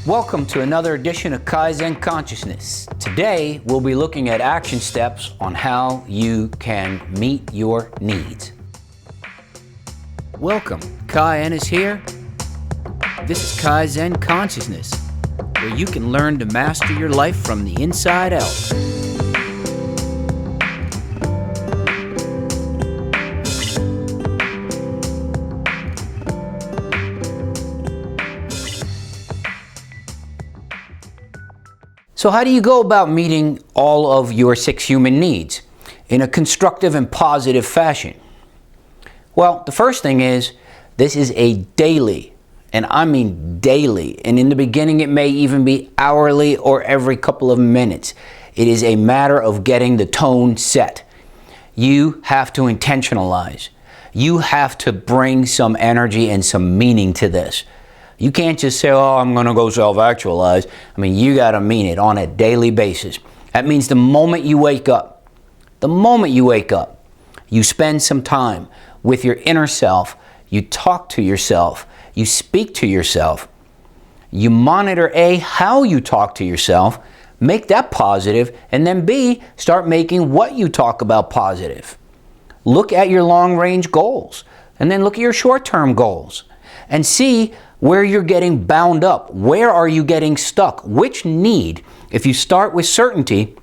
Welcome to another edition of Kai-Zen Consciousness. Today, we'll be looking at action steps on how you can meet your needs. Welcome, Ehnes here. This is Kai-Zen Consciousness, where you can learn to master your life from the inside out. So how do you go about meeting all of your 6 human needs in a constructive and positive fashion? Well, the first thing is, this is a daily, and I mean daily, and in the beginning it may even be hourly or every couple of minutes. It is a matter of getting the tone set. You have to intentionalize. You have to bring some energy and some meaning to this. You can't just say, oh, I'm going to go self-actualize. I mean, you got to mean it on a daily basis. That means the moment you wake up, you spend some time with your inner self, you talk to yourself, you speak to yourself, you monitor A, how you talk to yourself, make that positive, and then B, start making what you talk about positive. Look at your long-range goals, and then look at your short-term goals, and see where you're getting bound up. Where are you getting stuck? Which need, if you start with certainty,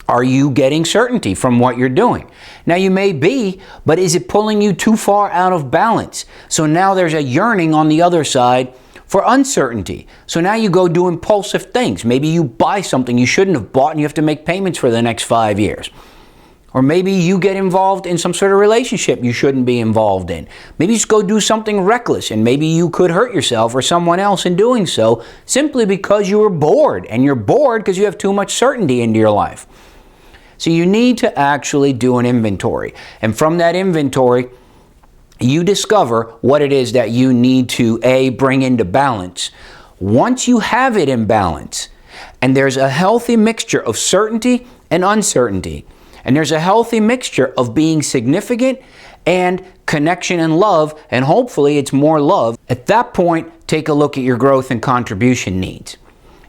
are you getting certainty from what you're doing? Now you may be, but is it pulling you too far out of balance? So now there's a yearning on the other side for uncertainty. So now you go do impulsive things. Maybe you buy something you shouldn't have bought and you have to make payments for the next 5 years. Or maybe you get involved in some sort of relationship you shouldn't be involved in. Maybe you just go do something reckless and maybe you could hurt yourself or someone else in doing so simply because you were bored. And you're bored because you have too much certainty into your life. So you need to actually do an inventory. And from that inventory, you discover what it is that you need to, A, bring into balance. Once you have it in balance, and there's a healthy mixture of certainty and uncertainty, and there's a healthy mixture of being significant and connection and love, and hopefully it's more love. At that point, take a look at your growth and contribution needs.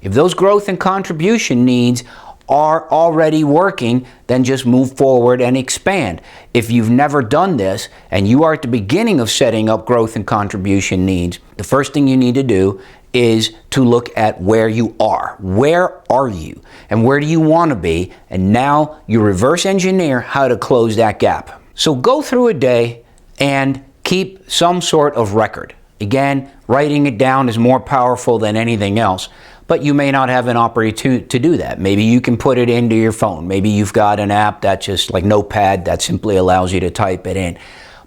If those growth and contribution needs are already working, then just move forward and expand. If you've never done this and you are at the beginning of setting up growth and contribution needs, the first thing you need to do is to look at where you are. Where are you? And where do you want to be? And now you reverse engineer how to close that gap. So go through a day and keep some sort of record. Again, writing it down is more powerful than anything else, but you may not have an opportunity to do that. Maybe you can put it into your phone. Maybe you've got an app that's just like Notepad that simply allows you to type it in.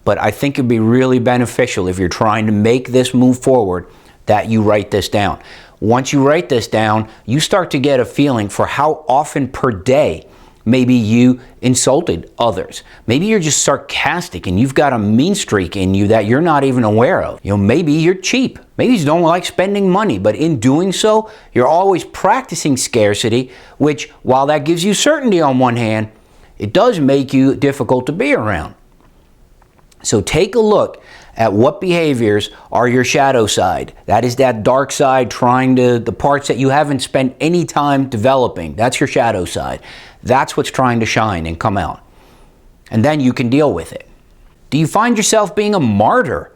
But I think it'd be really beneficial if you're trying to make this move forward that you write this down. Once you write this down, you start to get a feeling for how often per day maybe you insulted others. Maybe you're just sarcastic and you've got a mean streak in you that you're not even aware of. You know, maybe you're cheap. Maybe you don't like spending money, but in doing so, you're always practicing scarcity, which, while that gives you certainty on one hand, it does make you difficult to be around. So take a look at what behaviors are your shadow side. That is that dark side, the parts that you haven't spent any time developing. That's your shadow side. That's what's trying to shine and come out. And then you can deal with it. Do you find yourself being a martyr?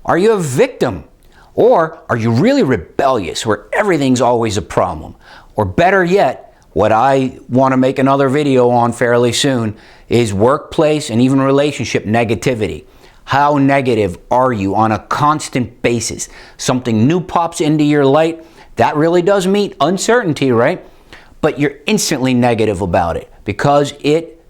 Are you a victim? Or are you really rebellious where everything's always a problem? Or better yet, what I want to make another video on fairly soon is workplace and even relationship negativity. How negative are you on a constant basis? Something new pops into your light. That really does mean uncertainty, right? But you're instantly negative about it because it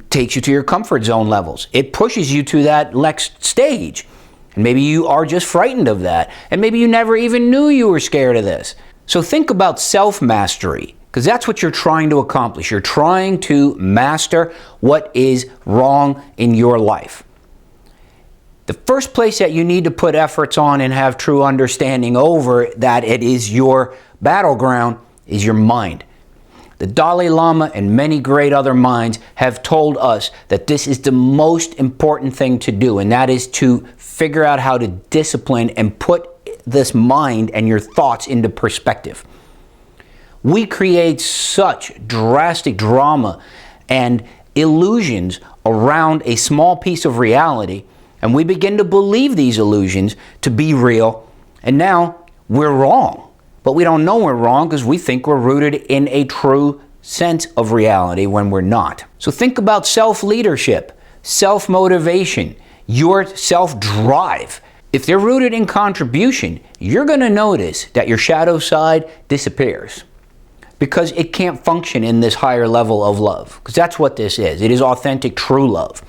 takes you to your comfort zone levels. It pushes you to that next stage. And maybe you are just frightened of that. And maybe you never even knew you were scared of this. So think about self-mastery, because that's what you're trying to accomplish. You're trying to master what is wrong in your life. The first place that you need to put efforts on and have true understanding over that it is your battleground is your mind. The Dalai Lama and many great other minds have told us that this is the most important thing to do, and that is to figure out how to discipline and put this mind and your thoughts into perspective. We create such drastic drama and illusions around a small piece of reality, and we begin to believe these illusions to be real, and now we're wrong. But we don't know we're wrong because we think we're rooted in a true sense of reality when we're not. So think about self-leadership, self-motivation, your self-drive. If they're rooted in contribution, you're going to notice that your shadow side disappears because it can't function in this higher level of love, because that's what this is. It is authentic, true love.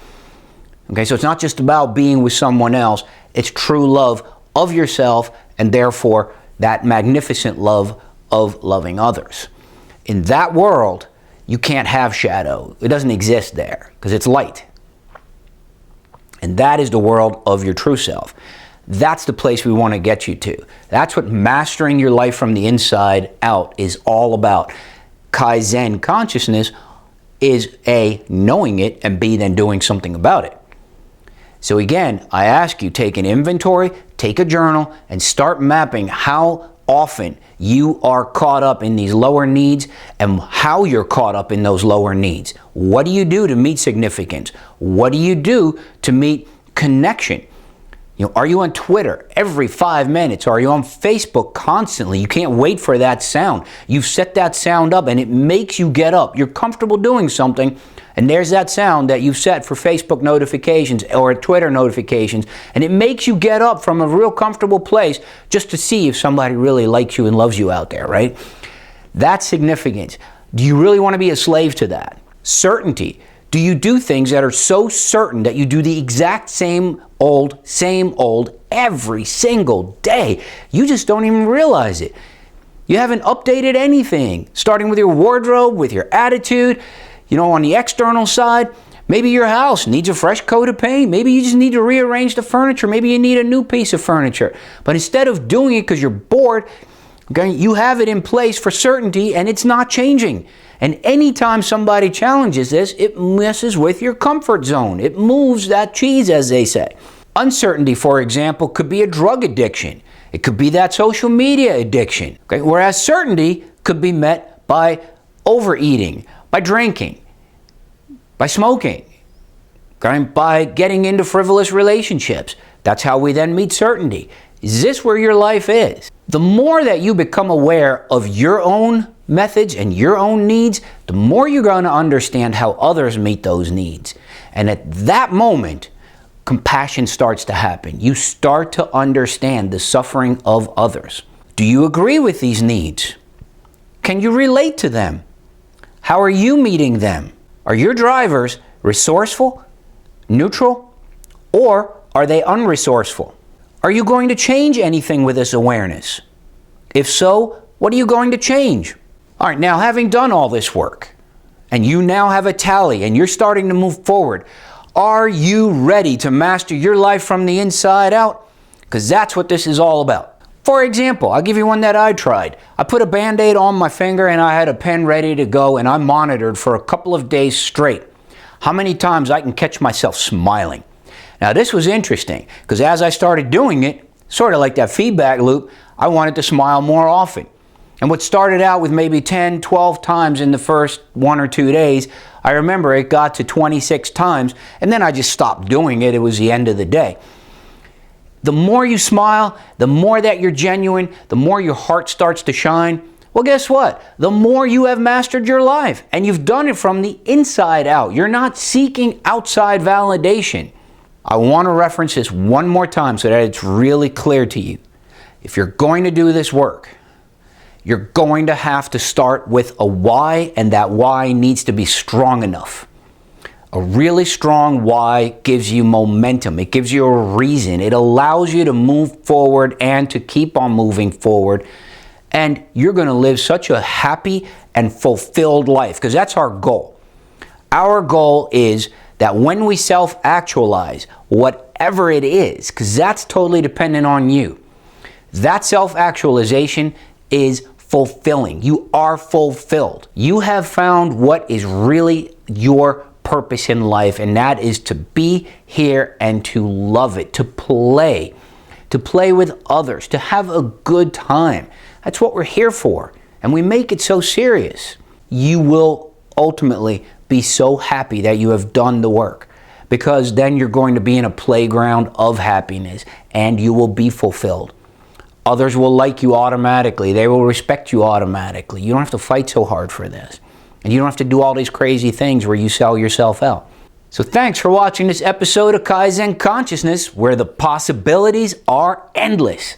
Okay, so it's not just about being with someone else. It's true love of yourself, and therefore that magnificent love of loving others. In that world, you can't have shadow. It doesn't exist there because it's light. And that is the world of your true self. That's the place we want to get you to. That's what mastering your life from the inside out is all about. Kai-Zen Consciousness is A, knowing it, and B, then doing something about it. So again, I ask you, take an inventory, take a journal, and start mapping how often you are caught up in these lower needs and how you're caught up in those lower needs. What do you do to meet significance? What do you do to meet connection? Are you on Twitter every 5 minutes? Are you on Facebook constantly? You can't wait for that sound. You've set that sound up and it makes you get up. You're comfortable doing something, and there's that sound that you've set for Facebook notifications or Twitter notifications, and it makes you get up from a real comfortable place just to see if somebody really likes you and loves you out there, right? That's significance. Do you really want to be a slave to that? Certainty. Do you do things that are so certain that you do the exact same old every single day? You just don't even realize it. You haven't updated anything, starting with your wardrobe, with your attitude. On the external side, maybe your house needs a fresh coat of paint. Maybe you just need to rearrange the furniture. Maybe you need a new piece of furniture. But instead of doing it because you're bored, okay, you have it in place for certainty, and it's not changing. And anytime somebody challenges this, it messes with your comfort zone. It moves that cheese, as they say. Uncertainty, for example, could be a drug addiction. It could be that social media addiction. Okay? Whereas certainty could be met by overeating, by drinking, by smoking, okay? By getting into frivolous relationships. That's how we then meet certainty. Is this where your life is? The more that you become aware of your own methods and your own needs, the more you're going to understand how others meet those needs. And at that moment, compassion starts to happen. You start to understand the suffering of others. Do you agree with these needs? Can you relate to them? How are you meeting them? Are your drivers resourceful, neutral, or are they unresourceful? Are you going to change anything with this awareness? If so, what are you going to change? All right, now having done all this work, and you now have a tally, and you're starting to move forward, are you ready to master your life from the inside out? Because that's what this is all about. For example, I'll give you one that I tried. I put a Band-Aid on my finger and I had a pen ready to go, and I monitored for a couple of days straight how many times I can catch myself smiling. Now this was interesting because as I started doing it, sort of like that feedback loop, I wanted to smile more often. And what started out with maybe 10, 12 times in the first 1 or 2 days, I remember it got to 26 times, and then I just stopped doing it. It was the end of the day. The more you smile, the more that you're genuine, the more your heart starts to shine. Well, guess what? The more you have mastered your life, and you've done it from the inside out. You're not seeking outside validation. I want to reference this one more time so that it's really clear to you. If you're going to do this work, you're going to have to start with a why, and that why needs to be strong enough. A really strong why gives you momentum. It gives you a reason. It allows you to move forward and to keep on moving forward. And you're going to live such a happy and fulfilled life, because that's our goal. Our goal is that when we self-actualize, whatever it is, because that's totally dependent on you, that self-actualization is fulfilling. You are fulfilled. You have found what is really your purpose in life, and that is to be here and to love it, to play, to play with others, to have a good time. That's what we're here for. And we make it so serious. You will ultimately be so happy that you have done the work, because then you're going to be in a playground of happiness and you will be fulfilled. Others will like you automatically. They will respect you automatically. You don't have to fight so hard for this. And you don't have to do all these crazy things where you sell yourself out. So thanks for watching this episode of Kai-Zen Consciousness, where the possibilities are endless.